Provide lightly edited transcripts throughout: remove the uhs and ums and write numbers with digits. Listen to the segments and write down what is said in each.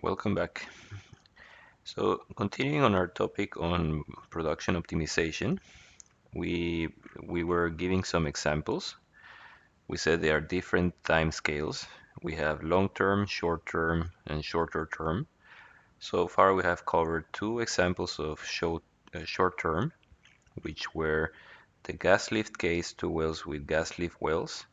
Welcome back. So, continuing on our topic on production optimization, we we were giving some examples. We said there are different time scales. We have long term, short term, and shorter term. So far, we have covered two examples of short term, which were the gas lift case, two wells with gas lift wells.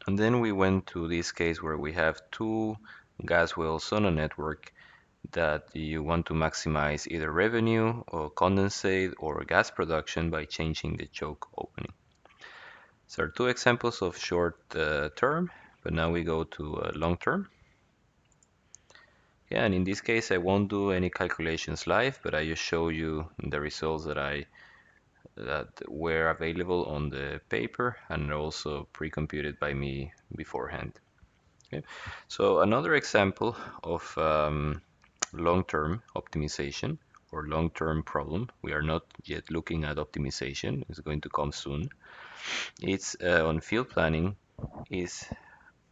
And then we went to this case where we have two gas wells on a network that you want to maximize either revenue or condensate or gas production by changing the choke opening. So there are two examples of short term, but now we go to long term. Yeah, and in this case, I won't do any calculations live, but I just show you the results that were available on the paper and also pre-computed by me beforehand. Okay. So another example of long-term optimization or long-term problem. We are not yet looking at optimization. It's going to come soon. It's on field planning is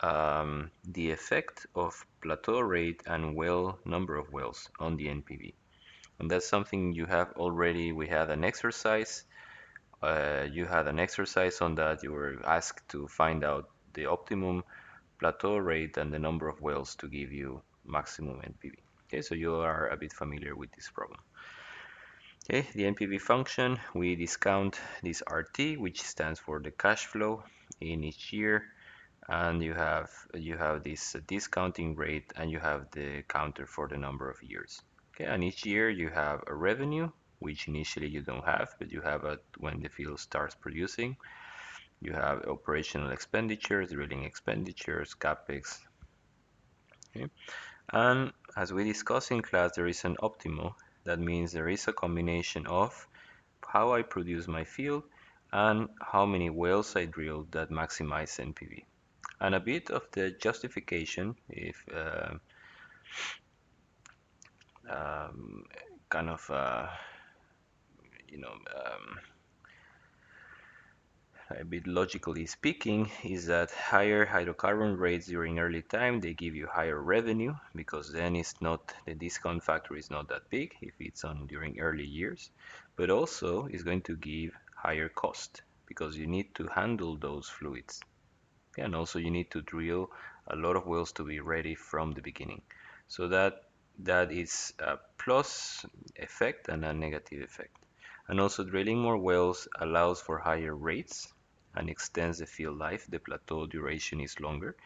the effect of plateau rate and well number of wells on the NPV. And that's something you have already. We had an exercise. You had an exercise on that. You were asked to find out the optimum plateau rate and the number of wells to give you maximum NPV. Okay, so you are a bit familiar with this problem. Okay, the NPV function, we discount this RT, which stands for the cash flow in each year, and you have this discounting rate, and you have the counter for the number of years. Okay, and each year you have a revenue, which initially you don't have, but you have it when the field starts producing. You have operational expenditures, drilling expenditures, capex. Okay, and as we discussed in class, there is an optimal. That means there is a combination of how I produce my field and how many wells I drill that maximize NPV. And a bit of the justification, if um, kind of you know a bit logically speaking, is that higher hydrocarbon rates during early time, they give you higher revenue because then it's not, the discount factor is not that big if it's on during early years, but also it's going to give higher cost because you need to handle those fluids. And also you need to drill a lot of wells to be ready from the beginning. So that is a plus effect and a negative effect. And also drilling more wells allows for higher rates and extends the field life. The plateau duration is longer,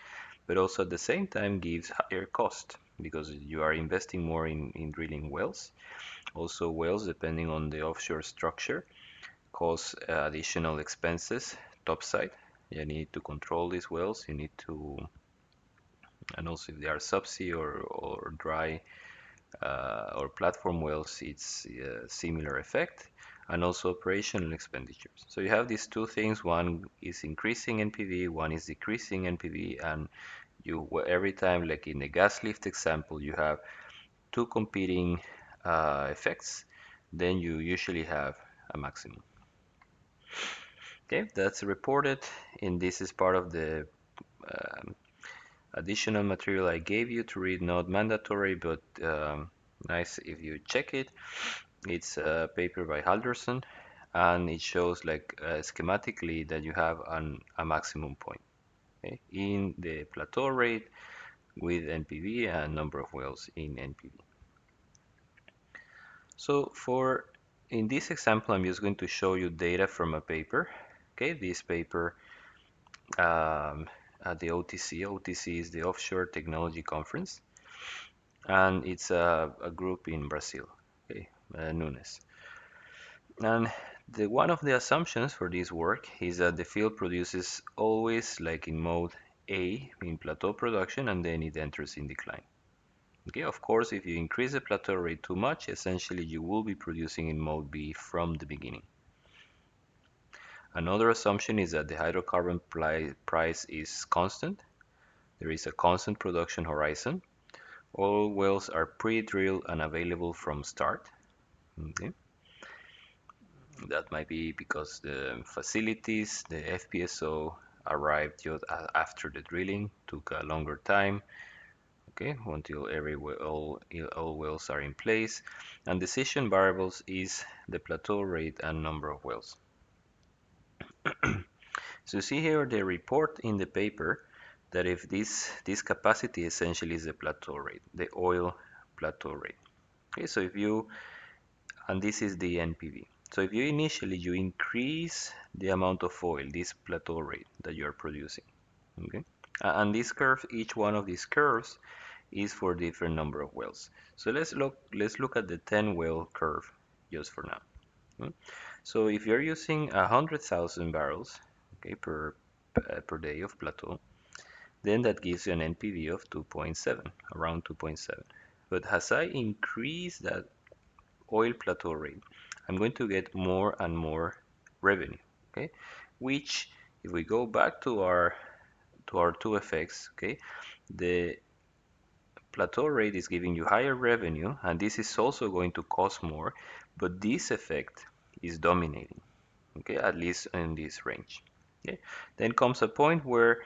but also at the same time gives higher cost because you are investing more in drilling wells. Also wells, depending on the offshore structure, cause additional expenses topside. You need to control these wells. You need to, and also if they are subsea or dry or platform wells, it's a similar effect. And also operational expenditures. So you have these two things. One is increasing NPV, one is decreasing NPV, and you every time, like in the gas lift example, you have two competing effects. Then you usually have a maximum. Okay, that's reported, and this is part of the um, additional material I gave you to read, not mandatory, but nice if you check it. It's a paper by Halderson, and it shows like schematically that you have a maximum point, okay, in the plateau rate with NPV and number of wells in NPV. So in this example, I'm just going to show you data from a paper. Okay, this paper at the OTC. OTC is the Offshore Technology Conference, and it's a group in Brazil. Okay, Nunes. And one of the assumptions for this work is that the field produces always like in mode A in plateau production, and then it enters in decline. Okay, of course, if you increase the plateau rate too much, essentially you will be producing in mode B from the beginning. Another assumption is that the hydrocarbon price is constant. There is a constant production horizon. All wells are pre-drilled and available from start. Okay. That might be because the facilities, the FPSO arrived just after the drilling, took a longer time. okay, until all wells are in place. And decision variables is the plateau rate and number of wells. So you see here the report in the paper that if this capacity essentially is the plateau rate, the oil plateau rate. Okay, so if you, and this is the NPV. So if you initially you increase the amount of oil, this plateau rate that you're producing, okay, and this curve, each one of these curves is for different number of wells. So let's look at the 10 well curve just for now. Okay? So if you're using 100,000 barrels, okay, per day of plateau, then that gives you an NPV of 2.7, around 2.7. But as I increase that oil plateau rate, I'm going to get more and more revenue, okay? Which, if we go back to our two effects, okay, the plateau rate is giving you higher revenue, and this is also going to cost more, but this effect is dominating, okay, at least in this range. Okay, then comes a point where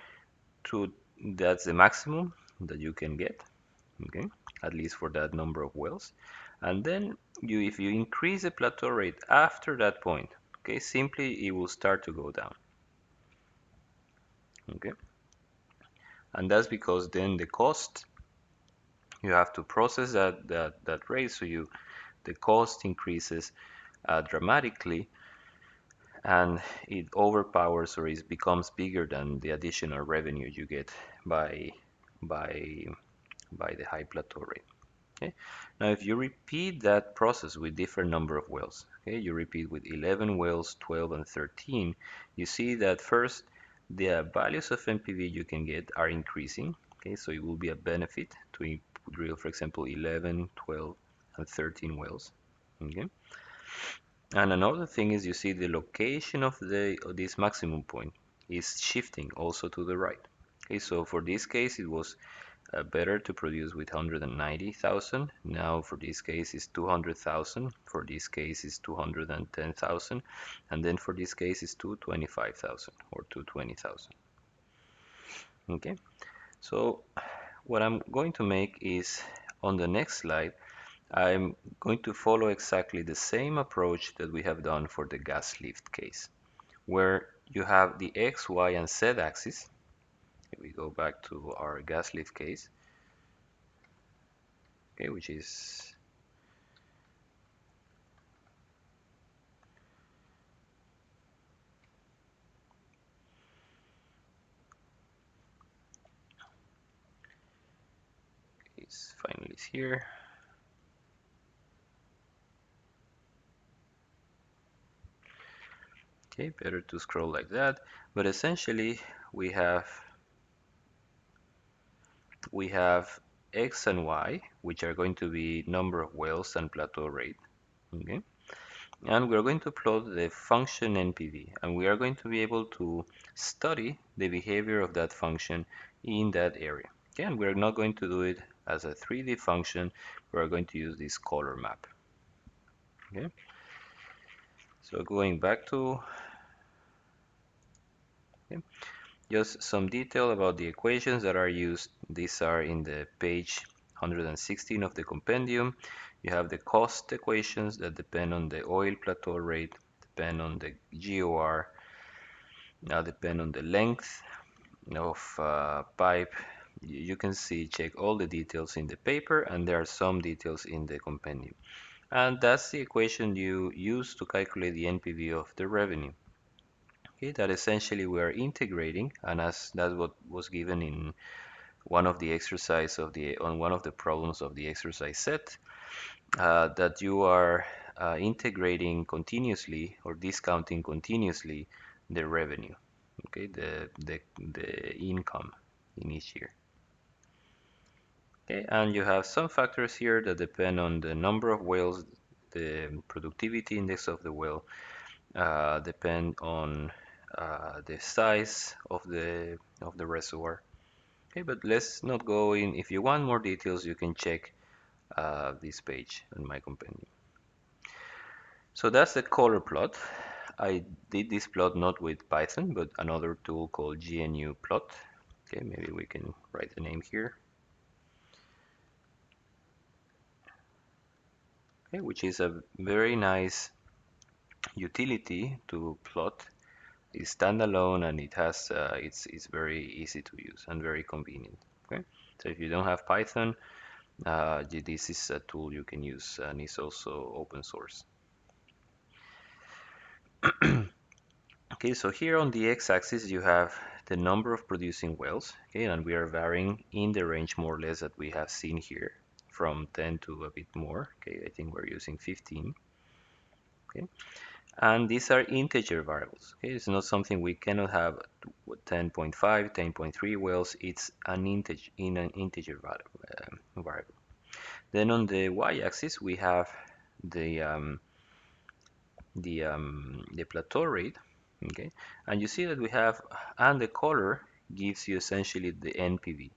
to that's the maximum that you can get, okay, at least for that number of wells. And then if you increase the plateau rate after that point, okay, simply it will start to go down, okay, and that's because then the cost, you have to process that rate, so the cost increases dramatically, and it overpowers, or it becomes bigger than the additional revenue you get by by by the high plateau rate. Okay. Now, if you repeat that process with different number of wells, okay, you repeat with 11 wells, 12, and 13, you see that first the values of NPV you can get are increasing. Okay, so it will be a benefit to drill, for example, 11, 12, and 13 wells. Okay. And another thing is you see the location of this maximum point is shifting also to the right. Okay, so for this case it was better to produce with 190,000. Now for this case is 200,000. For this case is 210,000, and then for this case is 225,000 or 220,000. Okay, so what I'm going to make is, on the next slide, I'm going to follow exactly the same approach that we have done for the gas lift case, where you have the X, Y, and Z axis. We go back to our gas lift case, okay, which is finally here. Okay, better to scroll like that. But essentially, we have X and Y, which are going to be number of wells and plateau rate. Okay, and we're going to plot the function NPV, and we are going to be able to study the behavior of that function in that area. Okay, and we're not going to do it as a 3D function. We're going to use this color map. Okay, so going back to, okay, just some detail about the equations that are used. These are in the page 116 of the compendium. You have the cost equations that depend on the oil plateau rate, depend on the GOR, now depend on the length of pipe. You can see, check all the details in the paper, and there are some details in the compendium. And that's the equation you use to calculate the NPV of the revenue. Okay, that essentially we are integrating, and as that's what was given in one of the exercise of the on one of the problems of the exercise set, that you are integrating continuously or discounting continuously the revenue, okay, the income in each year. Okay, and you have some factors here that depend on the number of wells, the productivity index of the well, depend on the size of the reservoir. Okay, but let's not go in. If you want more details, you can check this page in my compendium. So that's the color plot. I did this plot not with Python, but another tool called GNU plot. Okay, maybe we can write the name here. okay, which is a very nice utility to plot. It's standalone and it has it's very easy to use and very convenient. Okay, so if you don't have Python, this is a tool you can use and it's also open source. Okay, so here on the x-axis you have the number of producing wells, okay, and we are varying in the range more or less that we have seen here, from 10 to a bit more. Okay, I think we're using 15. Okay, and these are integer variables. Okay, it's not something we cannot have 10.5, 10.3 wells. It's an integer in an integer variable. Then on the y-axis we have the the plateau rate. Okay, and you see that we have, and the color gives you essentially the NPV.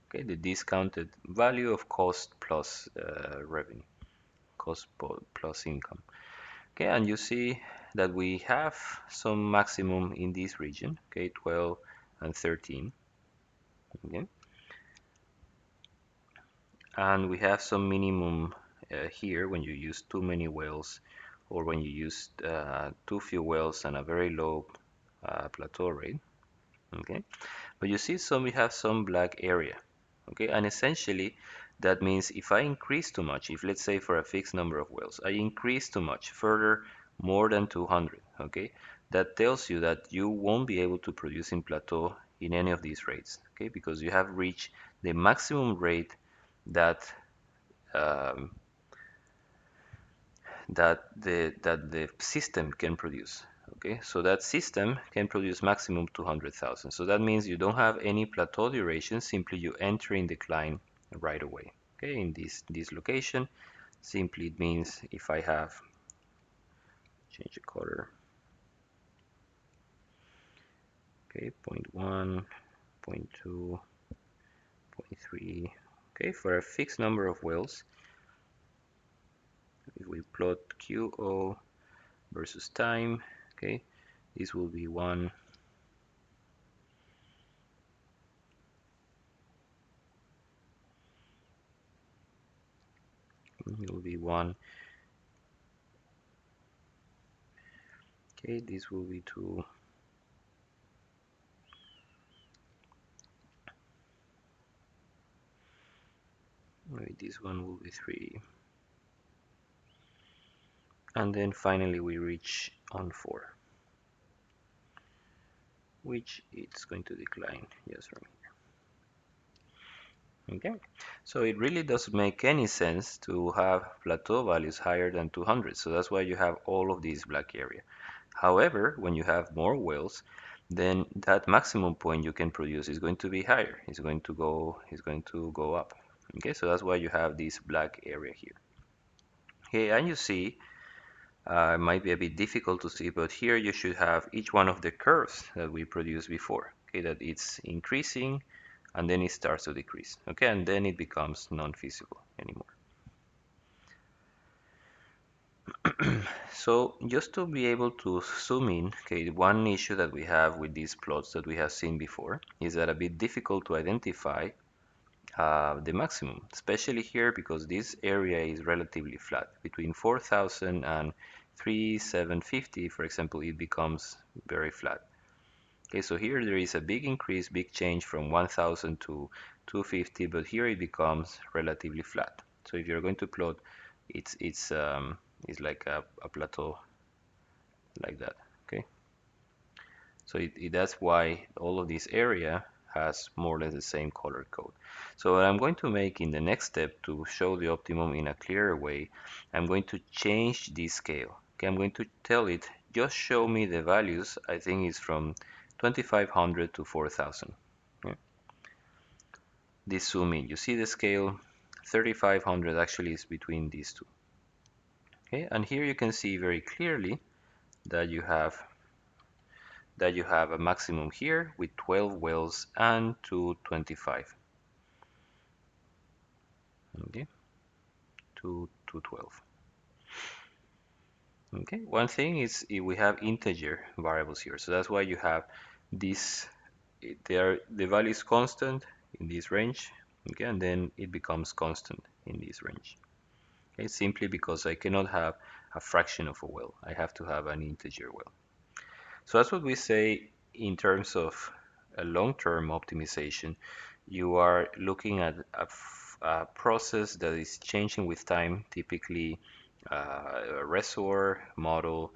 Okay, the discounted value of cost plus revenue, cost plus income. Okay, and you see that we have some maximum in this region, okay, 12 and 13. Okay, and we have some minimum here when you use too many wells, or when you use too few wells and a very low plateau rate. Okay, but you see some, we have some black area. Okay, and essentially that means if I increase too much, if let's say for a fixed number of wells I increase too much further, more than 200, okay, that tells you that you won't be able to produce in plateau in any of these rates. Okay, because you have reached the maximum rate that um, that the system can produce. Okay, so that system can produce maximum 200,000. So that means you don't have any plateau duration, simply you enter in decline right away. Okay, in this location, simply it means if I have, change the color, okay, 0.1, 0.2, 0.3, okay, for a fixed number of wells, if we plot QO versus time, okay, this will be 1, it will be 1, okay, this will be 2, maybe this one will be 3, and then finally we reach on 4, which it's going to decline just from here. Okay, so it really doesn't make any sense to have plateau values higher than 200, so that's why you have all of these black area. However, when you have more wells, then that maximum point you can produce is going to be higher. It's going to go up. Okay, so that's why you have this black area here. Okay, and you see, it might be a bit difficult to see, but here you should have each one of the curves that we produced before. Okay, that it's increasing and then it starts to decrease. Okay, and then it becomes non-feasible anymore. So just to be able to zoom in, okay, one issue that we have with these plots that we have seen before is that a bit difficult to identify the maximum, especially here because this area is relatively flat. Between 4,000 and 3,750, for example, it becomes very flat. Okay, so here there is a big increase, big change from 1,000 to 250, but here it becomes relatively flat. So if you're going to plot, it's like a plateau like that. Okay, so that's why all of this area has more or less the same color code. So what I'm going to make in the next step to show the optimum in a clearer way, I'm going to change this scale. Okay, I'm going to tell it, just show me the values. I think it's from 2500 to 4000. Okay. This zoom in, you see the scale, 3500 actually is between these two. Okay, and here you can see very clearly that you have a maximum here with 12 wells and 225. Okay, 212. Okay, one thing is we have integer variables here, so that's why you have this. The value is constant in this range. Okay, and then it becomes constant in this range. Okay, simply because I cannot have a fraction of a well. I have to have an integer well. So that's what we say in terms of a long-term optimization. You are looking at a process that is changing with time, typically a reservoir model,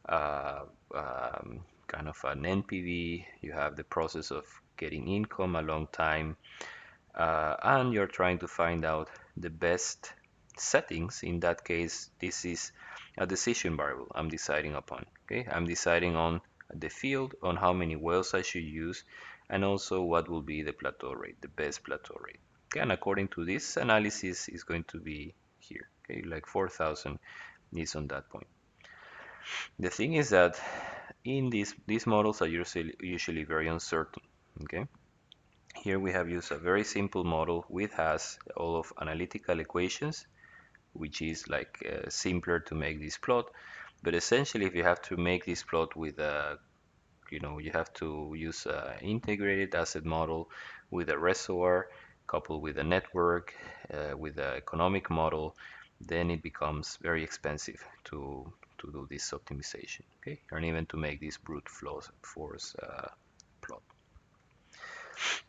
uh, kind of an NPV. You have the process of getting income a long time, and you're trying to find out the best settings. In that case, this is a decision variable I'm deciding upon. Okay, I'm deciding on the field, on how many wells I should use, and also what will be the plateau rate, the best plateau rate. Okay, and according to this analysis is going to be here. Okay, like 4,000 is on that point. The thing is that in these models are usually very uncertain. Okay, here we have used a very simple model which has all of analytical equations, which is like simpler to make this plot. But essentially, if you have to make this plot with a, you have to use an integrated asset model with a reservoir coupled with a network, with an economic model, then it becomes very expensive to do this optimization, okay? And even to make this brute force plot.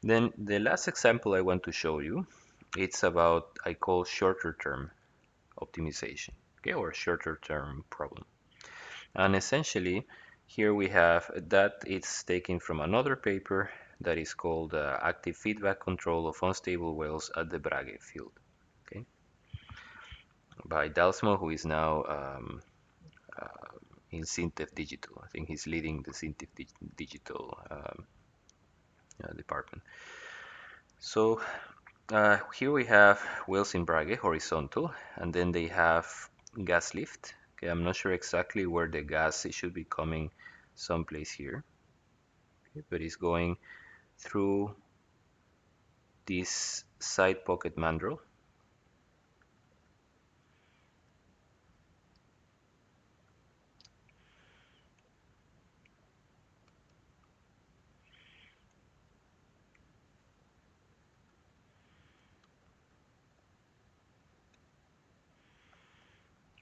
Then the last example I want to show you, it's about, I call shorter term optimization, okay, or shorter term problem. And essentially, here we have that it's taken from another paper that is called Active Feedback Control of Unstable Wells at the Brage Field, okay, by Dalsmo, who is now uh, in Syntef Digital. I think he's leading the Syntef Digital department. So here we have wells in Brage, horizontal, and then they have gas lift. Okay, I'm not sure exactly where the gas it should be coming, someplace here, okay, but it's going through this side pocket mandrel.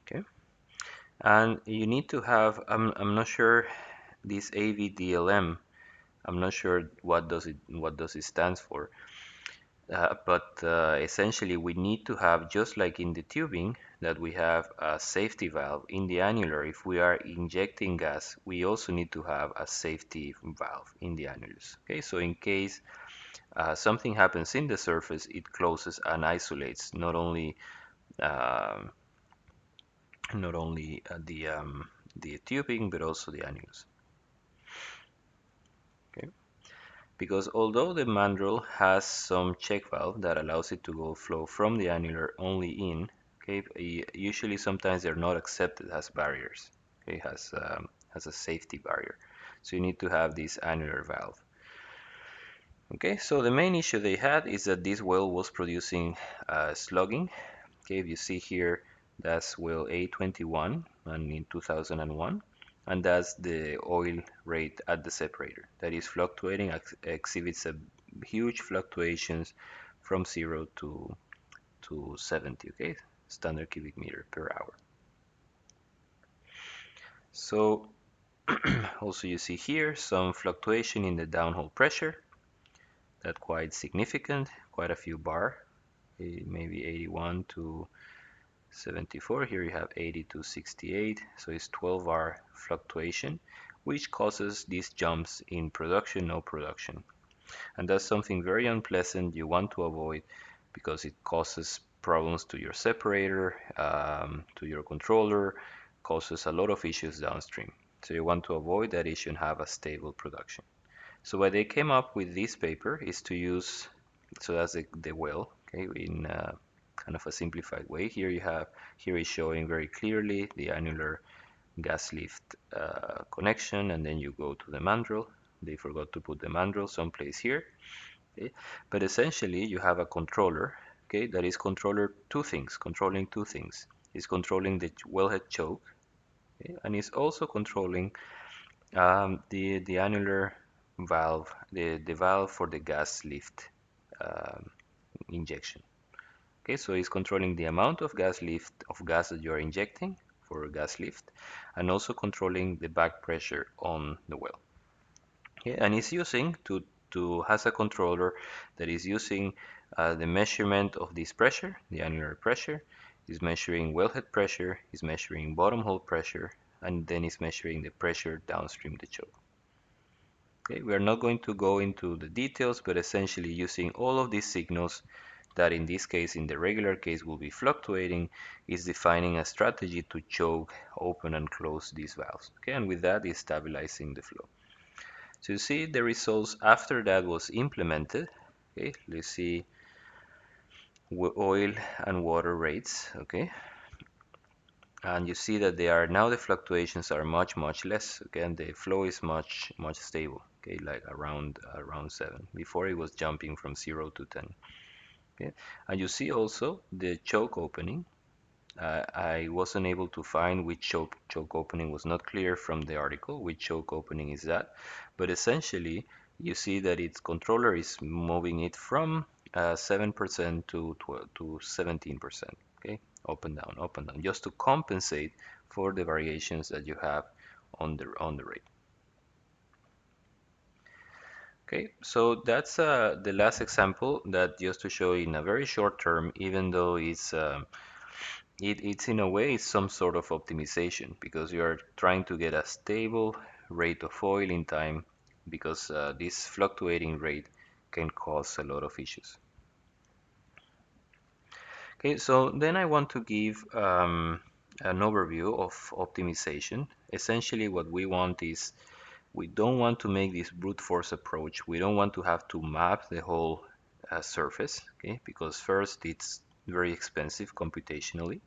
Okay, and you need to have, I'm not sure this AVDLM, I'm not sure what does it stands for. But essentially, we need to have, just like in the tubing, that we have a safety valve in the annular. If we are injecting gas, we also need to have a safety valve in the annulus. Okay, so in case something happens in the surface, it closes and isolates um, not only the tubing but also the annulus. Okay. Because although the mandrel has some check valve that allows it to go flow from the annular only in, okay, usually sometimes they're not accepted as barriers. Okay, has a safety barrier. So you need to have this annular valve. Okay, so the main issue they had is that this well was producing slugging. Okay, if you see here, that's well A21 and in 2001, and that's the oil rate at the separator that is fluctuating, exhibits a huge fluctuations from 0 to 70, okay, standard cubic meter per hour. So also you see here some fluctuation in the downhole pressure, that quite significant, quite a few bar, maybe 81 to 74. Here you have 80 to 68, so it's 12 bar fluctuation, which causes these jumps in production, no production. And that's something very unpleasant you want to avoid, because it causes problems to your separator, to your controller, causes a lot of issues downstream. So you want to avoid that issue and have a stable production. So what they came up with this paper is to use, so that's the well, okay, in kind of a simplified way. Here is showing very clearly the annular gas lift connection, and then you go to the mandrel. They forgot to put the mandrel someplace here. Okay? But essentially, you have a controller, okay, that is controlling two things. It's controlling the wellhead choke, okay, and it's also controlling the annular valve, the valve for the gas lift um, injection. Okay, so it's controlling the amount of gas that you are injecting for gas lift, and also controlling the back pressure on the well. Okay, and it's using to has a controller that is using the measurement of this pressure, the annular pressure, is measuring wellhead pressure, is measuring bottom hole pressure, and then is measuring the pressure downstream the choke. Okay, we are not going to go into the details, but essentially using all of these signals that in this case, in the regular case, will be fluctuating, is defining a strategy to choke, open and close these valves. Okay, and with that is stabilizing the flow. So you see the results after that was implemented. Okay, let's see oil and water rates. Okay, and you see that they are now the fluctuations are much less. Okay, and the flow is much stable. Okay, like around 7. Before it was jumping from 0 to 10. Okay, and you see also the choke opening. I wasn't able to find which choke opening, was not clear from the article which choke opening is that, but essentially you see that its controller is moving it from 7% to 17%. Okay, up and down, just to compensate for the variations that you have on the rate. Okay, so that's the last example, that just to show in a very short term, even though it's in a way some sort of optimization, because you are trying to get a stable rate of oil in time, because this fluctuating rate can cause a lot of issues. Okay, so then I want to give an overview of optimization. Essentially what we want is, we don't want to make this brute force approach. We don't want to have to map the whole surface, okay, because first it's very expensive computationally.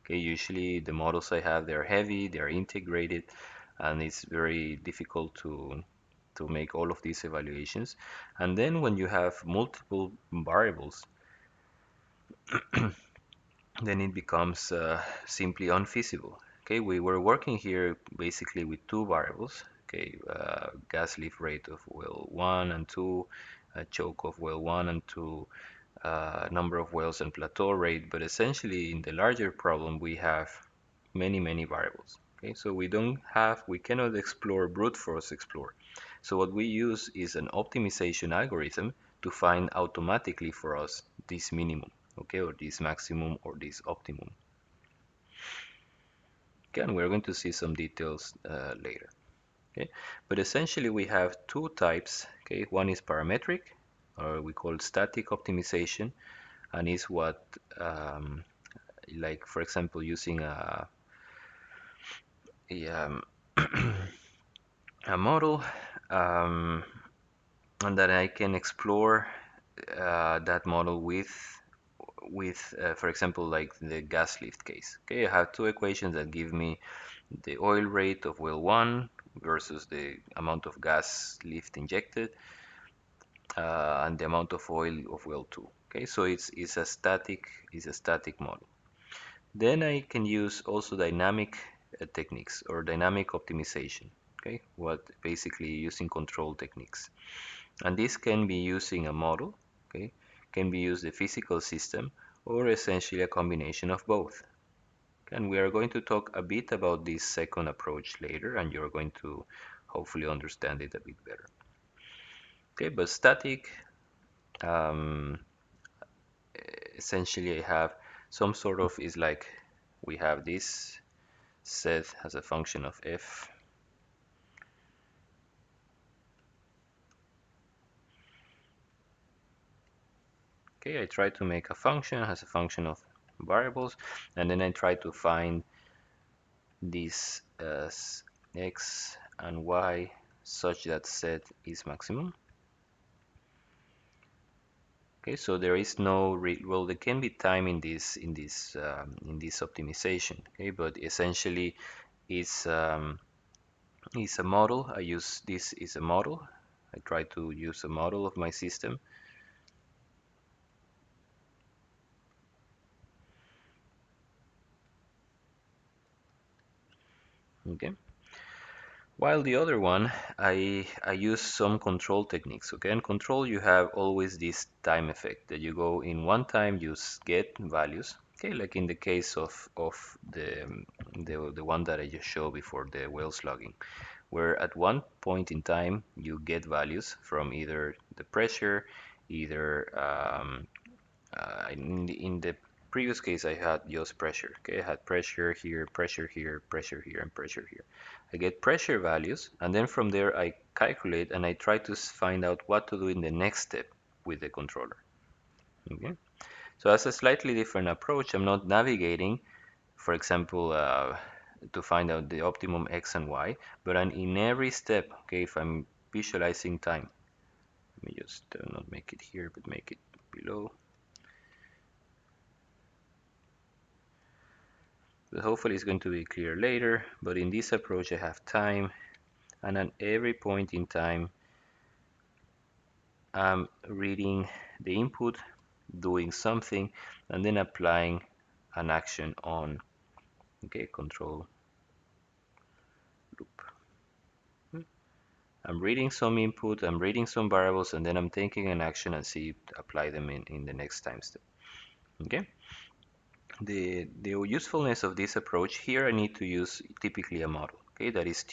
Okay, usually the models I have, they're heavy, they're integrated, and it's very difficult to make all of these evaluations. And then when you have multiple variables, then it becomes simply unfeasible. Okay, we were working here basically with two variables. Okay, gas lift rate of well 1 and 2, choke of well 1 and 2, number of wells and plateau rate, but essentially in the larger problem we have many variables. Okay, so we cannot explore brute force explore. So what we use is an optimization algorithm to find automatically for us this minimum, okay, or this maximum or this optimum. Okay, and we're going to see some details later. Okay, but essentially we have two types. Okay, one is parametric, or we call static optimization, and is what like for example using a a model, and that I can explore that model with for example like the gas lift case. Okay, I have two equations that give me the oil rate of well 1 versus the amount of gas lift injected, and the amount of oil of well 2. Okay, so it's a static model. Then I can use also dynamic techniques or dynamic optimization. Okay, what basically using control techniques, and this can be using a model. Okay, can be used the physical system, or essentially a combination of both. And we are going to talk a bit about this second approach later, and you're going to hopefully understand it a bit better. Okay, but static, um, essentially I have some sort of, is like we have this set as a function of f. Okay, I try to make a function as a function of variables, and then I try to find this as x and y such that set is maximum. Okay, so there is no well, there can be time in this optimization. Okay, but essentially it's a model. I use this is a model. I try to use a model of my system. Okay, While the other one, I use some control techniques. Okay, in control you have always this time effect that you go in one time, you get values. Okay, like in the case of the one that I just showed before, the whale slugging, where at one point in time you get values from either the pressure, either in the previous case I had just pressure. Okay, I had pressure here, pressure here, pressure here, and pressure here. I get pressure values, and then from there I calculate and I try to find out what to do in the next step with the controller. Okay, so that's a slightly different approach. I'm not navigating, for example, to find out the optimum x and y, but in every step, okay, if I'm visualizing time, let me just not make it here, but make it below. But hopefully it's going to be clear later. But in this approach, I have time, and at every point in time, I'm reading the input, doing something, and then applying an action on, okay, control loop. I'm reading some input, I'm reading some variables, and then I'm taking an action and see apply them in the next time step. Okay. The usefulness of this approach here, I need to use typically a model. Okay, that is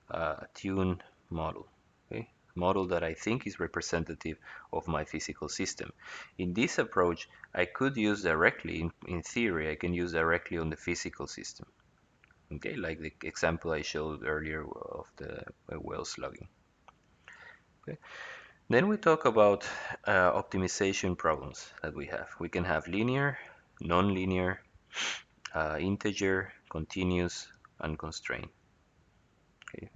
a tune model. Okay, model that I think is representative of my physical system. In this approach, I could use directly, in theory, I can use directly on the physical system. Okay, like the example I showed earlier of the whale slugging. Okay. Then we talk about optimization problems that we have. We can have linear, non-linear, integer, continuous, and constraint. Okay,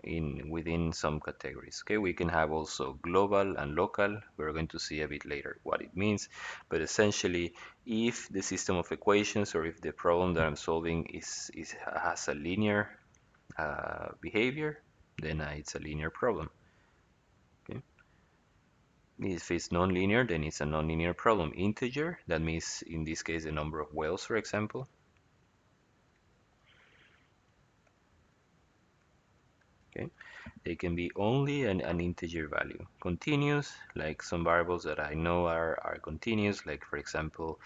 within some categories. Okay, we can have also global and local. We're going to see a bit later what it means, but essentially, if the system of equations or if the problem that I'm solving has a linear behavior, then it's a linear problem. Okay. If it's nonlinear, then it's a nonlinear problem. Integer, that means in this case the number of whales, for example. Okay. They can be only an integer value. Continuous, like some variables that I know are continuous, like for example,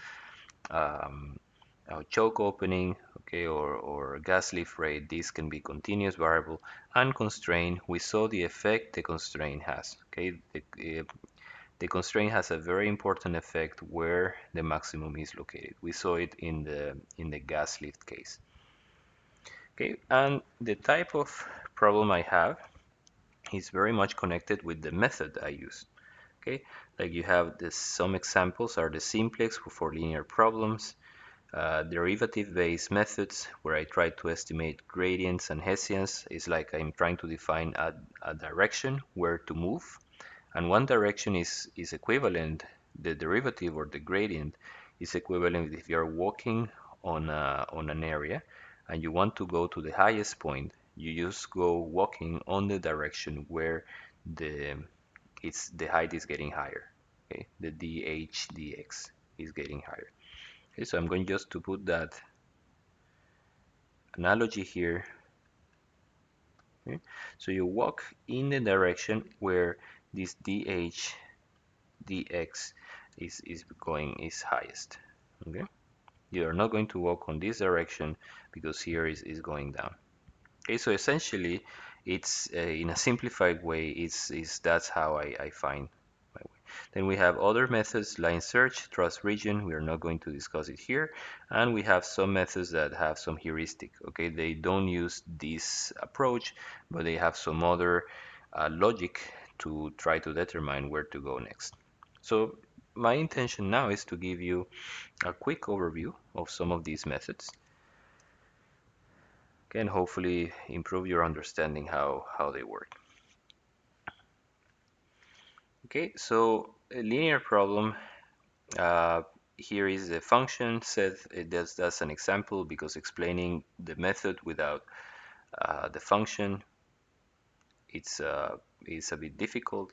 our choke opening, okay, or gas lift rate, this can be continuous variable. And constraint, we saw the effect the constraint has. Okay, the constraint has a very important effect where the maximum is located. We saw it in the gas lift case. Okay, and the type of problem I have is very much connected with the method I use. Okay, like you have this, some examples are the simplex for linear problems, derivative-based methods where I try to estimate gradients and Hessians. It's like I'm trying to define a direction where to move, and one direction is equivalent, the derivative or the gradient is equivalent if you're walking on an area and you want to go to the highest point, you just go walking on the direction where the the height is getting higher. Okay, the dx is getting higher. Okay, so I'm going just to put that analogy here. Okay, so you walk in the direction where this dh dx is highest. Okay, you are not going to walk on this direction because here is going down. Okay, so essentially it's in a simplified way, it's that's how I find my way. Then we have other methods, line search, trust region. We are not going to discuss it here. And we have some methods that have some heuristic. Okay, they don't use this approach, but they have some other logic to try to determine where to go next. So my intention now is to give you a quick overview of some of these methods, can hopefully improve your understanding how they work. Okay, so a linear problem, uh, here is the function set. That's an example because explaining the method without the function, it's a bit difficult.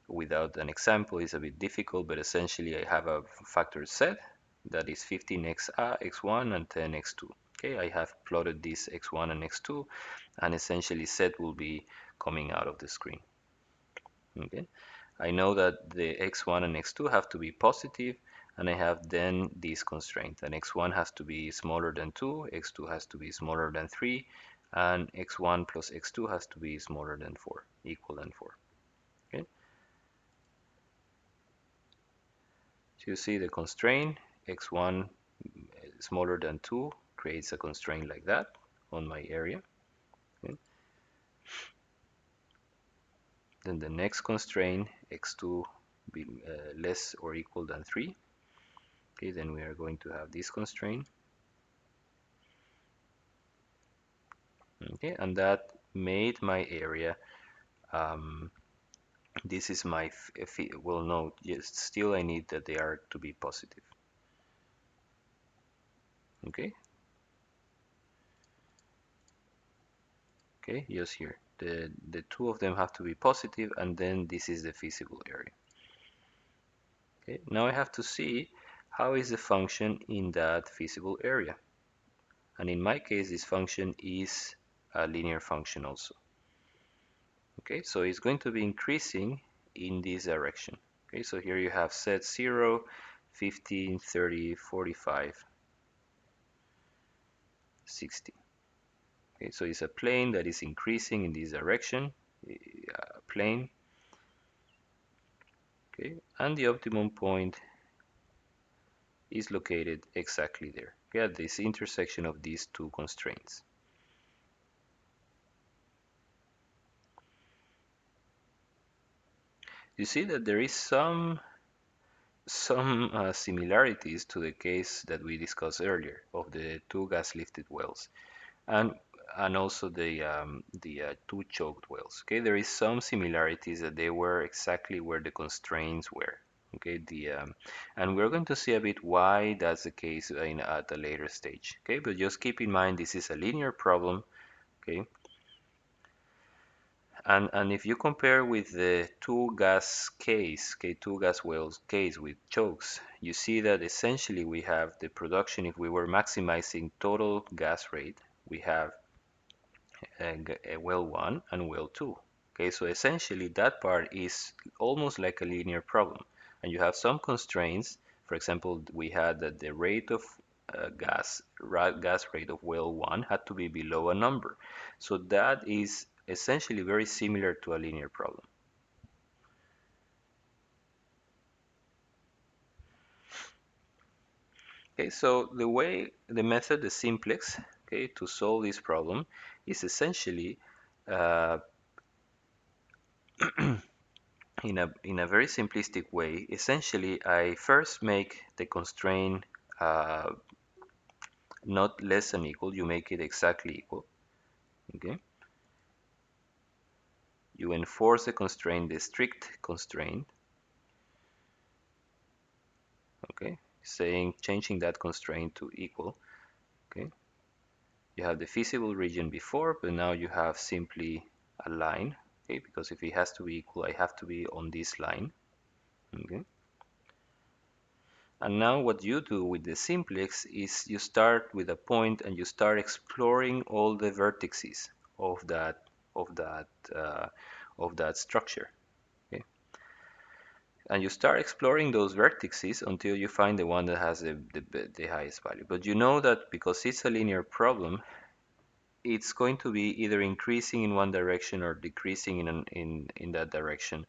Without an example, it's a bit difficult, but essentially I have a factor set that is 15x1 and 10x2. Okay, I have plotted this x1 and x2, and essentially z will be coming out of the screen. Okay, I know that the x1 and x2 have to be positive, and I have then this constraint, and x1 has to be smaller than 2, x2 has to be smaller than 3, and x1 plus x2 has to be smaller than 4, equal than 4. Okay, so you see the constraint, x1 smaller than 2 creates a constraint like that on my area. Okay. Then the next constraint, x2 be less or equal than 3. Okay, then we are going to have this constraint. Okay, and that made my area, this is my, well, no, yes, still I need that they are to be positive. Okay, okay, just here. The two of them have to be positive, and then this is the feasible area. Okay, now I have to see how is the function in that feasible area. And in my case, this function is a linear function also. Okay, so it's going to be increasing in this direction. Okay, so here you have set 0, 15, 30, 45, 60. Okay, so it's a plane that is increasing in this direction, plane. Okay, and the optimum point is located exactly there. Okay, at this intersection of these two constraints. You see that there is some similarities to the case that we discussed earlier of the two gas-lifted wells, and also the two choked wells. Okay, there is some similarities that they were exactly where the constraints were. Okay, and we're going to see a bit why that's the case at a later stage. Okay, but just keep in mind this is a linear problem. Okay, and if you compare with the two gas case, okay, two gas wells case with chokes, you see that essentially we have the production. If we were maximizing total gas rate, we have well 1 and well 2. Okay, so essentially that part is almost like a linear problem, and you have some constraints. For example, we had that the rate of gas rate of well 1 had to be below a number, so that is essentially very similar to a linear problem. Okay, so the method, the simplex, okay, to solve this problem is essentially uh, in a very simplistic way. Essentially, I first make the constraint uh, not less than equal. You make it exactly equal. Okay. You enforce the constraint, the strict constraint. Okay. Changing that constraint to equal. Okay. You have the feasible region before, but now you have simply a line. Okay. Because if it has to be equal, I have to be on this line. Okay. And now what you do with the simplex is you start with a point and you start exploring all the vertices of that of that uh, of that structure. Okay? And you start exploring those vertices until you find the one that has the highest value. But you know that because it's a linear problem, it's going to be either increasing in one direction or decreasing in that direction.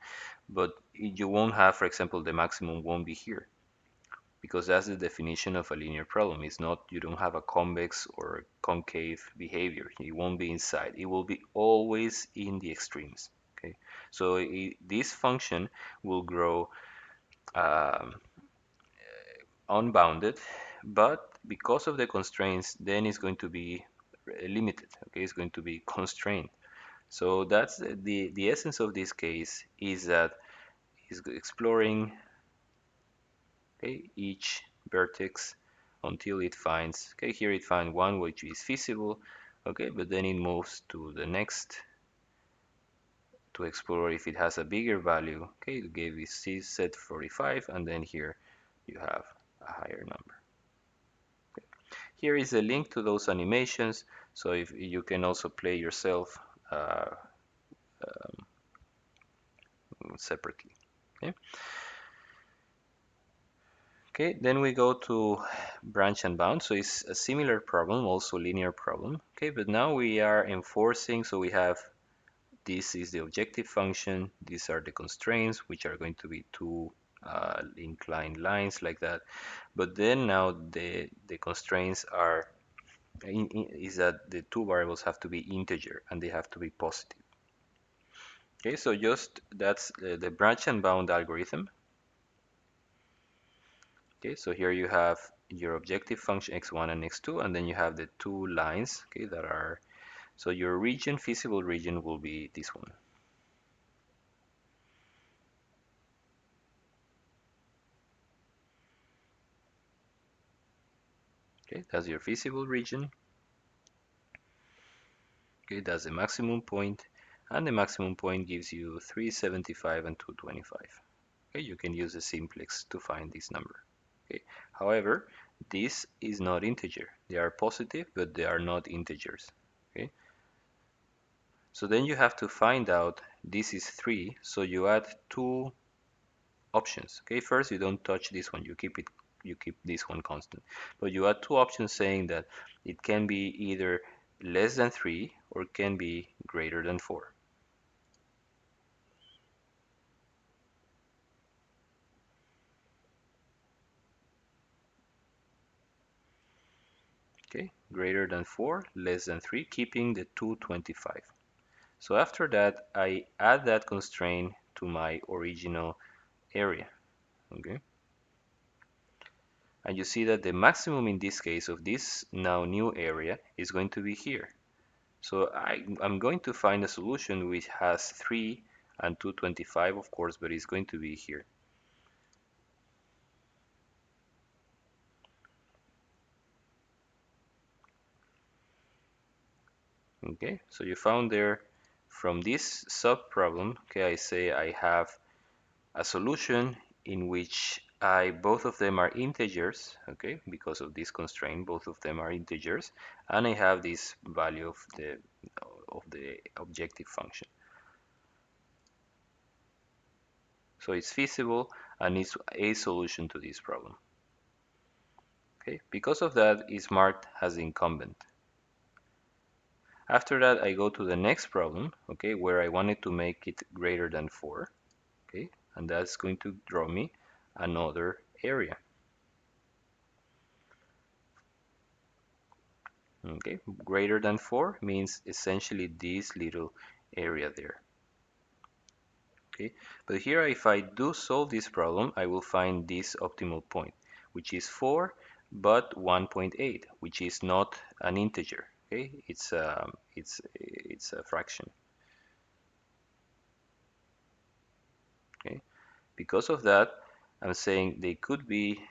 But you won't have, for example, the maximum won't be here, because that's the definition of a linear problem. It's not, you don't have a convex or concave behavior. It won't be inside. It will be always in the extremes. Okay, so this function will grow um, unbounded, but because of the constraints, then it's going to be limited. Okay, it's going to be constrained. So that's the essence of this case, is that it's exploring, okay, each vertex until it finds, okay, here it finds one which is feasible, okay, but then it moves to the next to explore if it has a bigger value. Okay, it gave it C set 45, and then here you have a higher number. Okay. Here is a link to those animations, so if you can also play yourself uh, separately. Okay. Okay, then we go to branch and bound. So it's a similar problem, also linear problem. Okay, but now we are enforcing, so we have this is the objective function, these are the constraints, which are going to be two inclined lines like that. But then now the constraints are is that the two variables have to be integer and they have to be positive. Okay, so just that's the branch and bound algorithm. Okay, so here you have your objective function x1 and x2, and then you have the two lines, okay, that are, so your region, feasible region will be this one. Okay, that's your feasible region. Okay, that's the maximum point, and the maximum point gives you 375 and 225. Okay, you can use the simplex to find this number. Okay, however, this is not integer. They are positive, but they are not integers. Okay, so then you have to find out this is 3, so you add two options. Okay, first you don't touch this one, you keep this one constant. But you add two options saying that it can be either less than 3 or can be greater than 4. Okay, greater than 4, less than 3, keeping the 225. So after that, I add that constraint to my original area. Okay, and you see that the maximum in this case of this now new area is going to be here. So I'm going to find a solution which has 3 and 225, of course, but it's going to be here. Okay, so you found there from this sub-problem, okay, I say I have a solution in which both of them are integers, okay, because of this constraint, both of them are integers, and I have this value of the objective function. So it's feasible and it's a solution to this problem. Okay, because of that, it's marked as incumbent. After that, I go to the next problem, okay, where I wanted to make it greater than 4, okay, and that's going to draw me another area. Okay, greater than 4 means essentially this little area there. Okay, but here if I do solve this problem, I will find this optimal point, which is 4, but 1.8, which is not an integer. Okay, it's a fraction. Okay, because of that, I'm saying they could be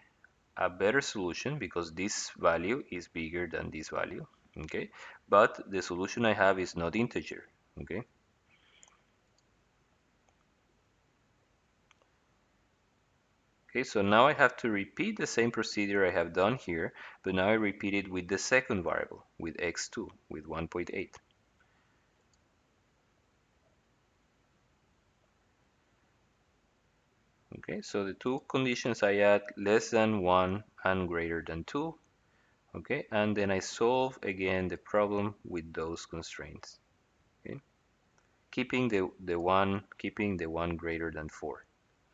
a better solution because this value is bigger than this value. Okay, but the solution I have is not integer. Okay. Okay, so now I have to repeat the same procedure I have done here, but now I repeat it with the second variable, with x2, with 1.8. Okay, so the two conditions I add less than 1 and greater than 2. Okay, and then I solve again the problem with those constraints. Okay, keeping the one greater than 4.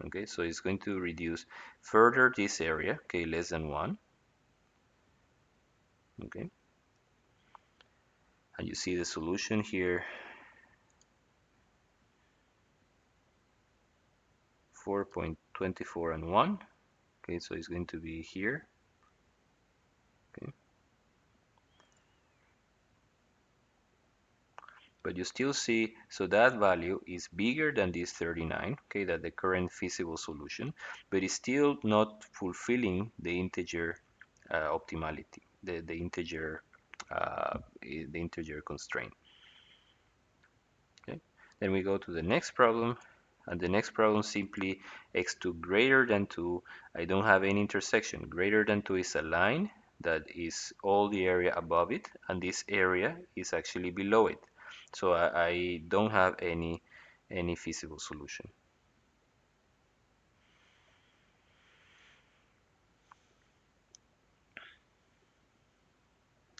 Okay, so it's going to reduce further this area, okay, less than 1. Okay, and you see the solution here, 4.24 and 1. Okay, so it's going to be here. Okay, but you still see, so that value is bigger than this 39, okay, that the current feasible solution, but it's still not fulfilling the integer optimality, the integer constraint. Okay, then we go to the next problem, and the next problem simply x2 greater than 2. I don't have any intersection. Greater than 2 is a line that is all the area above it, and this area is actually below it. So I don't have any feasible solution.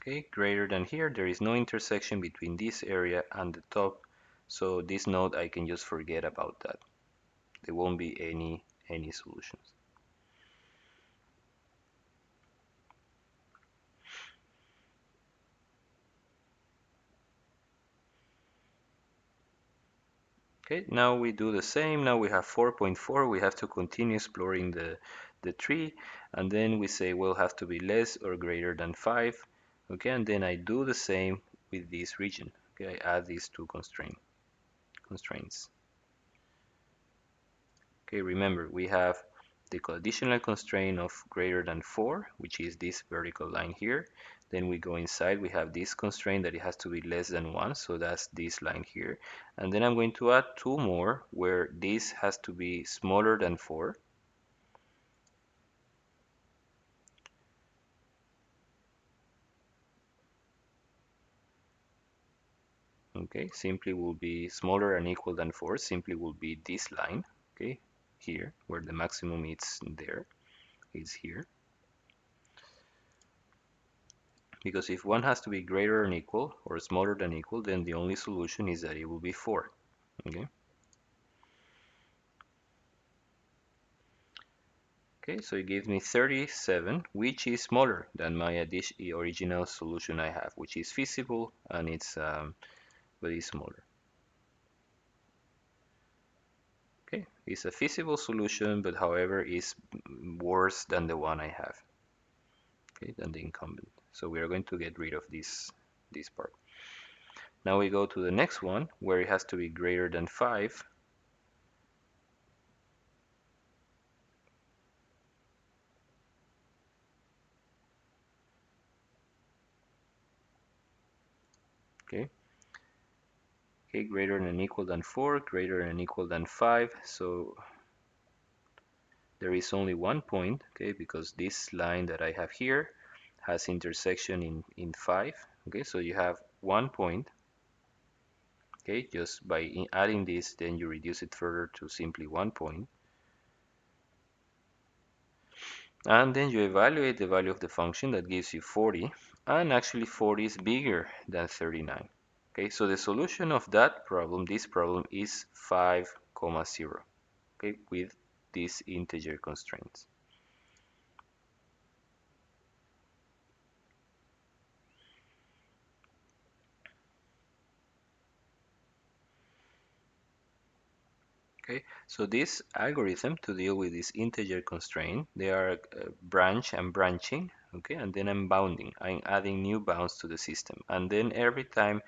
Okay, greater than here, there is no intersection between this area and the top, so this node I can just forget about that. There won't be any solutions. Okay, now we do the same. Now we have 4.4. We have to continue exploring the tree, and then we say will have to be less or greater than 5. Okay, and then I do the same with this region. Okay, I add these two constraints. Okay, remember we have the additional constraint of greater than 4, which is this vertical line here. Then we go inside, we have this constraint that it has to be less than 1, so that's this line here. And then I'm going to add two more where this has to be smaller than 4. Okay, simply will be smaller and equal than 4, simply will be this line, okay, here, where the maximum is there, is here. Because if one has to be greater than equal or smaller than equal, then the only solution is that it will be 4. Okay. Okay, so it gives me 37, which is smaller than my original solution I have, which is feasible and it's but it's smaller. Okay, it's a feasible solution, but however is worse than the one I have. Okay, than the incumbent. So we are going to get rid of this part. Now we go to the next one where it has to be greater than 5. Okay. Okay, greater than equal than 4, greater than equal than 5. So there is only one point, okay, because this line that I have here has intersection in 5. Okay, so you have one point. Okay, just by adding this, then you reduce it further to simply one point. And then you evaluate the value of the function that gives you 40, and actually 40 is bigger than 39. Okay, so the solution of that problem, this problem, is 5, 0, okay, with these integer constraints. Okay, so this algorithm to deal with this integer constraint, they are branch and branching, okay, and then I'm bounding. I'm adding new bounds to the system, and then every time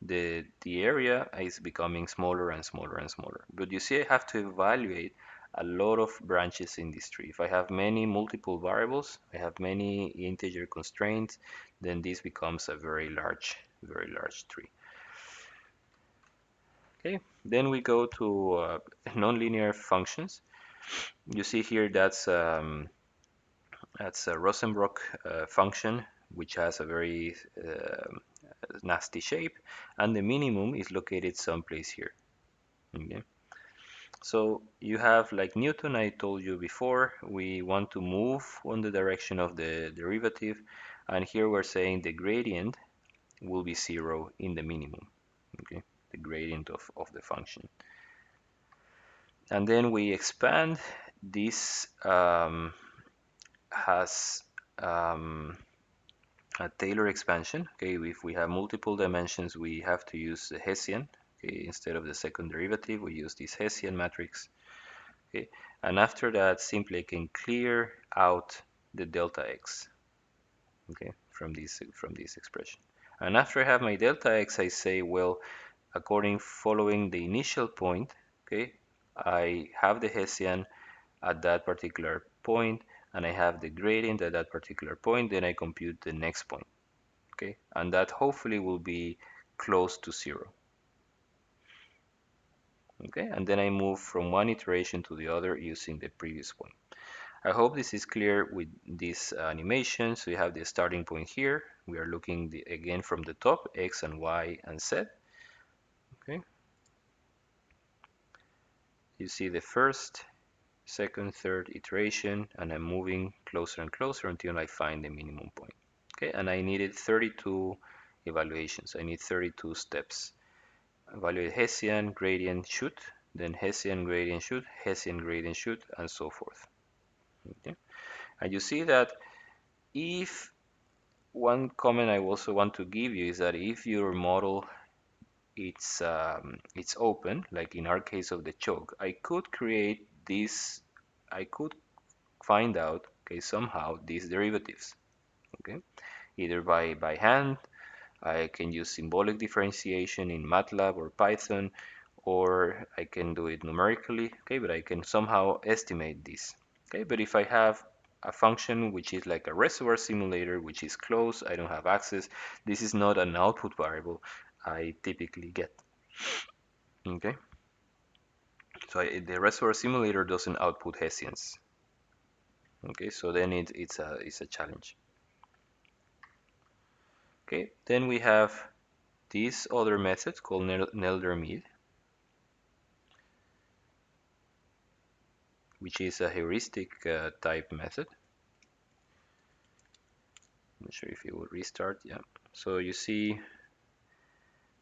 the area is becoming smaller and smaller and smaller. But you see, I have to evaluate a lot of branches in this tree. If I have many multiple variables, I have many integer constraints, then this becomes a very large tree. Okay, then we go to nonlinear functions. You see here that's a Rosenbrock function which has a very nasty shape, and the minimum is located someplace here. Okay, so you have like Newton. I told you before, we want to move on the direction of the derivative, and here we're saying the gradient will be 0 in the minimum. Okay, the gradient of the function. And then we expand. This has a Taylor expansion. Okay, if we have multiple dimensions, we have to use the Hessian. Okay, instead of the second derivative, we use this Hessian matrix. Okay, and after that, simply I can clear out the delta x. Okay, from this expression. And after I have my delta x, I say, well, following the initial point, okay, I have the Hessian at that particular point, and I have the gradient at that particular point, then I compute the next point. Okay, and that hopefully will be close to 0. Okay, and then I move from one iteration to the other using the previous one. I hope this is clear with this animation. So you have the starting point here. We are looking again from the top, X and Y and Z. Okay. You see the first, second, third iteration, and I'm moving closer and closer until I find the minimum point. Okay, and I needed 32 evaluations. I need 32 steps. Evaluate Hessian, gradient, shoot, then Hessian, gradient, shoot, Hessian, gradient, shoot, and so forth. Okay. And you see that if one comment I also want to give you is that if your model it's open, like in our case of the choke, I could create this, I could find out, okay, somehow these derivatives, okay, either by hand. I can use symbolic differentiation in MATLAB or Python, or I can do it numerically, okay, but I can somehow estimate this, okay. But if I have a function which is like a reservoir simulator, which is closed, I don't have access, this is not an output variable I typically get, okay. So the reservoir simulator doesn't output Hessians, okay, so then it's a challenge. Okay, then we have this other method called Nelder-Mead, which is a heuristic type method. I'm not sure if it will restart. Yeah. So you see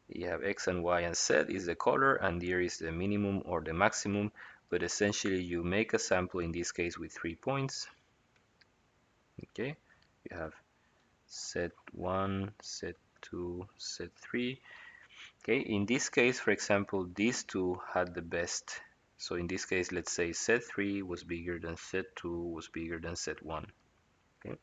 you have X and Y and Z is the color, and here is the minimum or the maximum. But essentially you make a sample, in this case with 3 points. Okay. You have Z1, Z2, Z3. Okay. In this case, for example, these two had the best. So in this case, let's say Z3 was bigger than Z2 was bigger than Z1. Okay.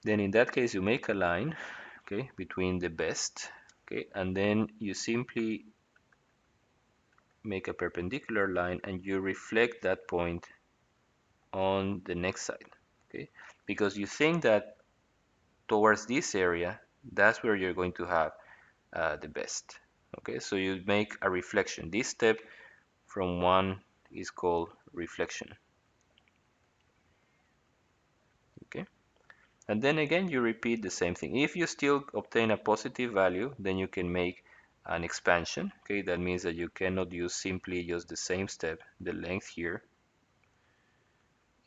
Then in that case, you make a line, okay, between the best, okay, and then you simply make a perpendicular line and you reflect that point on the next side, okay, because you think that towards this area, that's where you're going to have the best, okay, so you make a reflection. This step from one is called reflection, okay. And then again, you repeat the same thing. If you still obtain a positive value, then you can make an expansion. Okay, that means that you cannot use simply just the same step. The length here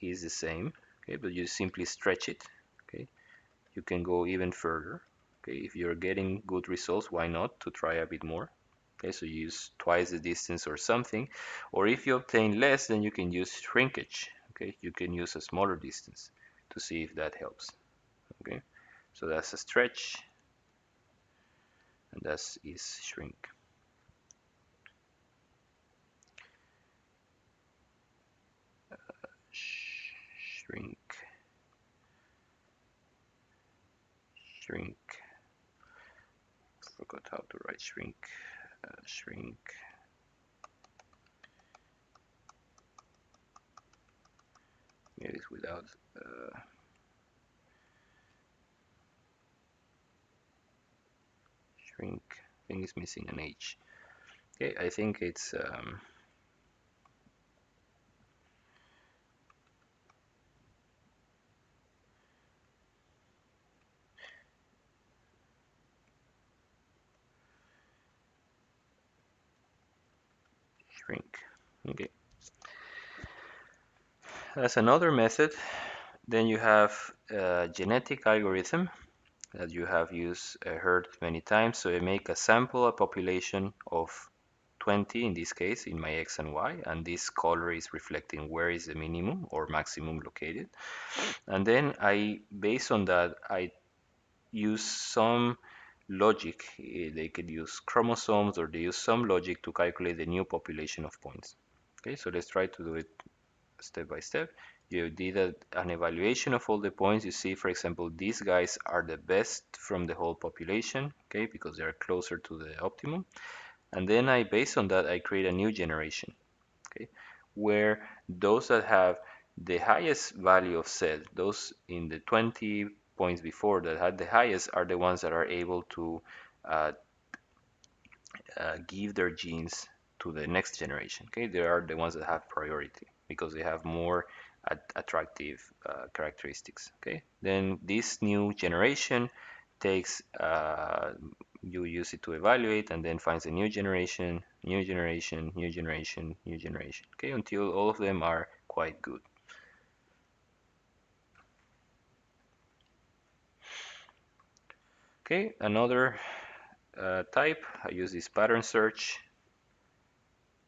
is the same. Okay, but you simply stretch it. Okay, you can go even further. Okay, if you're getting good results, why not to try a bit more? Okay, so you use twice the distance or something. Or if you obtain less, then you can use shrinkage. Okay, you can use a smaller distance to see if that helps. Okay, so that's a stretch, and that is shrink. Shrink, shrink. Forgot how to write shrink. Shrink. It is without. Shrink. I think it's missing an H. Okay, I think it's shrink. Okay, that's another method. Then you have a genetic algorithm that you have heard many times. So I make a sample, a population of 20 in this case, in my X and Y, and this color is reflecting where is the minimum or maximum located. And then based on that, I use some logic. They could use chromosomes or they use some logic to calculate the new population of points. Okay, so let's try to do it step by step. You did an evaluation of all the points. You see, for example, these guys are the best from the whole population, okay, because they are closer to the optimum. And then based on that, I create a new generation, okay, where those that have the highest value of Z, those in the 20 points before that had the highest, are the ones that are able to uh, give their genes to the next generation. Okay, they are the ones that have priority because they have more attractive characteristics. Okay, then this new generation takes you use it to evaluate and then finds a new generation, new generation, new generation, new generation. Okay, until all of them are quite good. Okay, another type, I use this pattern search.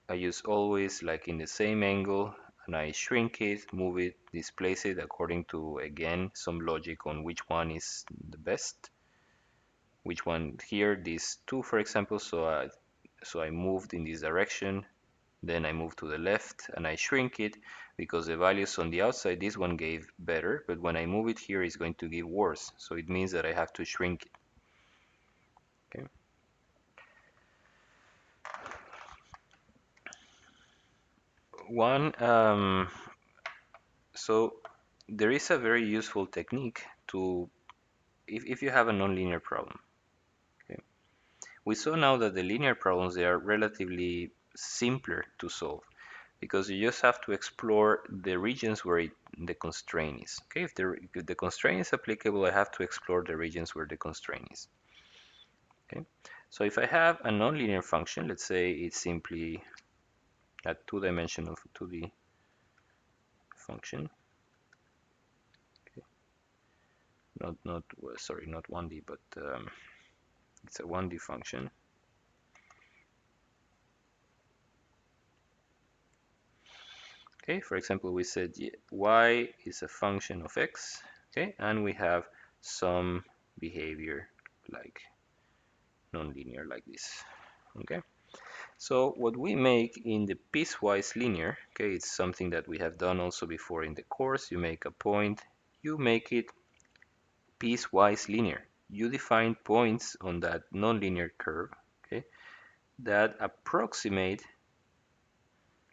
I use always like in the same angle, and I shrink it, move it, displace it according to, again, some logic on which one is the best. Which one here, these two, for example, so I moved in this direction, then I move to the left and I shrink it because the values on the outside, this one gave better, but when I move it here, it's going to give worse. So it means that I have to shrink it. Okay. So there is a very useful technique to, if you have a nonlinear problem. Okay. We saw now that the linear problems, they are relatively simpler to solve because you just have to explore the regions where the constraint is. Okay, if the constraint is applicable, I have to explore the regions where the constraint is. Okay, so if I have a nonlinear function, let's say it's simply a two-dimensional 2D function. Okay. Sorry, not 1D, but it's a 1D function. Okay, for example, we said y is a function of x, okay, and we have some behavior like nonlinear like this. Okay, so what we make in the piecewise linear, okay, it's something that we have done also before in the course. You make a point, you make it piecewise linear. You define points on that nonlinear curve, okay, that approximate,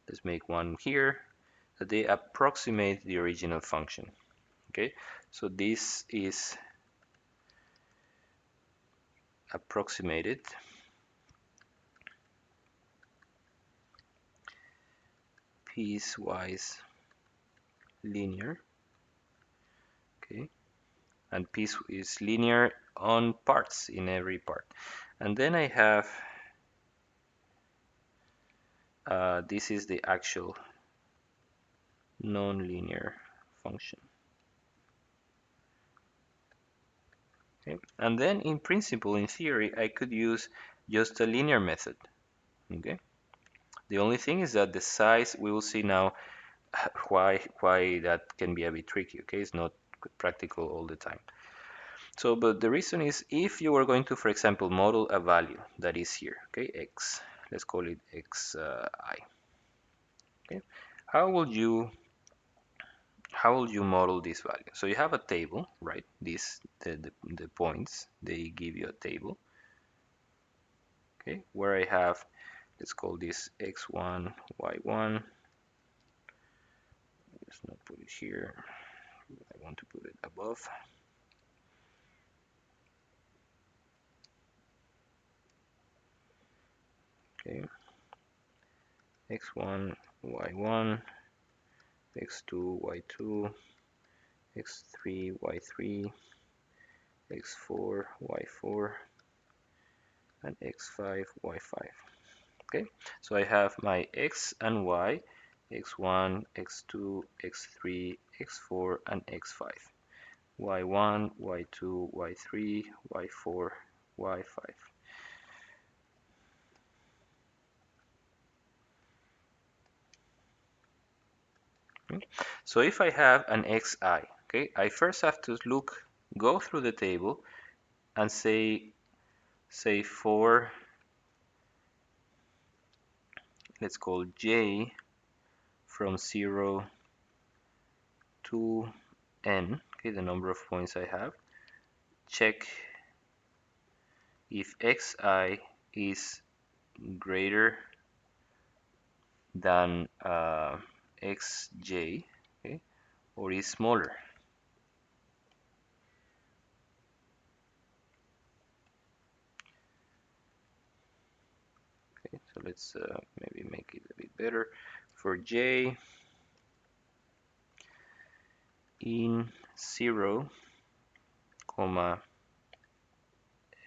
let's make one here, that they approximate the original function. Okay, so this is approximated piecewise linear. Okay, and piece is linear on parts, in every part. And then I have this is the actual nonlinear function. Okay, and then in principle, in theory, I could use just a linear method. Okay, the only thing is that the size, we will see now why that can be a bit tricky. Okay, it's not practical all the time. So, but the reason is if you are going to, for example, model a value that is here, okay, x, let's call it xi. Okay, how will you model this value? So you have a table, right? The points, they give you a table, okay, where I have, let's call this x1, y1. Let's not put it here. I want to put it above. Okay, x1, y1, x2, y2, x3, y3, x4, y4, and x5, y5. Okay, so I have my x and y, x1, x2, x3, x4, and x5. y1, y2, y3, y4, y5. Okay. So if I have an xi, okay, I first have to go through the table and say for, let's call j from 0 to n, okay, the number of points I have, check if xi is greater than xj, okay, or is smaller. Okay. Okay, so let's maybe make it a bit better. For j in 0, comma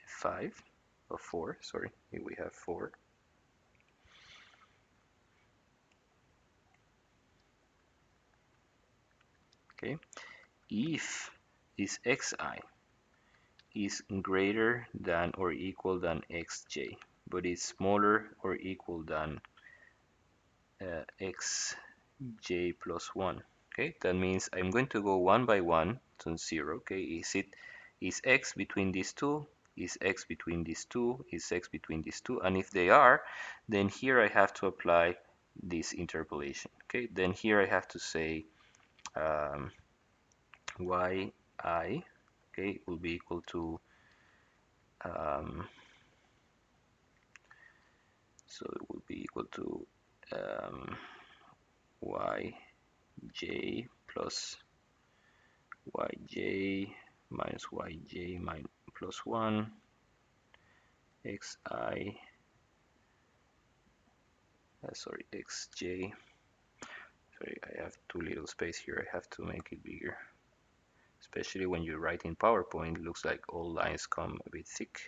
5 or 4, sorry, here we have 4. Okay, if this xi is greater than or equal than xj, but is smaller or equal than xj plus 1. Okay, that means I'm going to go one by one to 0. Okay, is x between these two? Is x between these two? Is x between these two? And if they are, then here I have to apply this interpolation. Okay, then here I have to say yi, okay, will be equal to so it will be equal to yj plus yj minus yj plus 1 xi sorry xj, sorry, I have too little space here, I have to make it bigger, especially when you write in PowerPoint. It looks like all lines come a bit thick.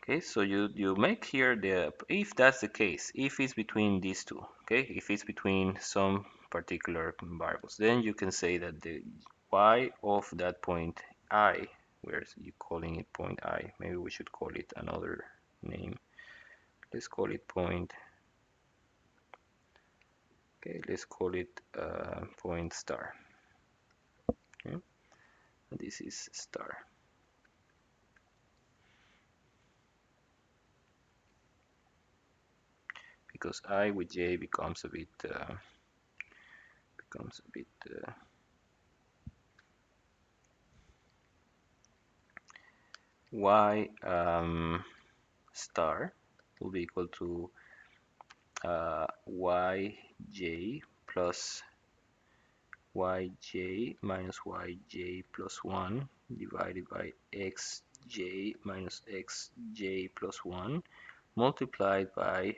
Okay, so you make here the, if that's the case, if it's between these two, okay, if it's between some particular variables, then you can say that the y of that point I, where you calling it point I, maybe we should call it another name. Let's call it point, okay, let's call it point star. Okay, this is star. Because I with j becomes a bit y star will be equal to yj plus yj minus yj plus 1 divided by xj minus xj plus 1 multiplied by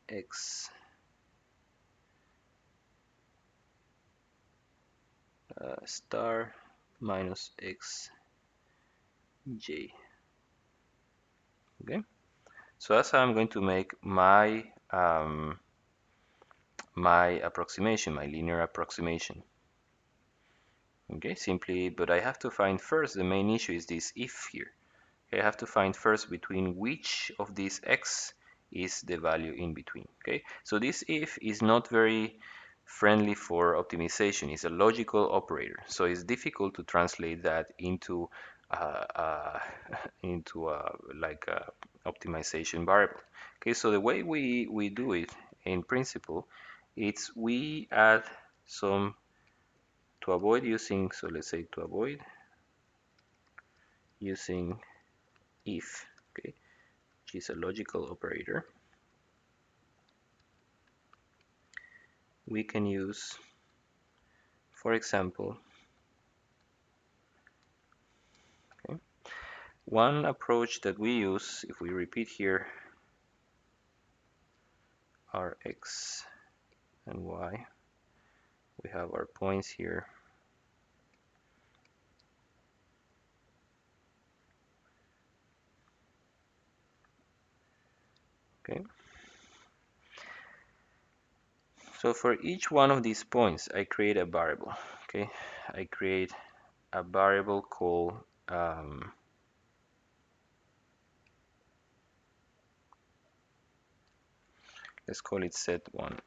x star minus xj. Okay, so that's how I'm going to make my my approximation, my linear approximation. Okay, simply, but I have to find first, the main issue is this if here. Okay, I have to find first between which of these x is the value in between. Okay, so this if is not very friendly for optimization. It's a logical operator, so it's difficult to translate that into into like a optimization variable. Okay, so the way we do it in principle, it's we add some, to avoid using, so let's say to avoid using if, okay, which is a logical operator, we can use, for example, okay, one approach that we use, if we repeat here our x and y, we have our points here. Okay, so for each one of these points I create a variable. Okay, I create a variable called let's call it set1.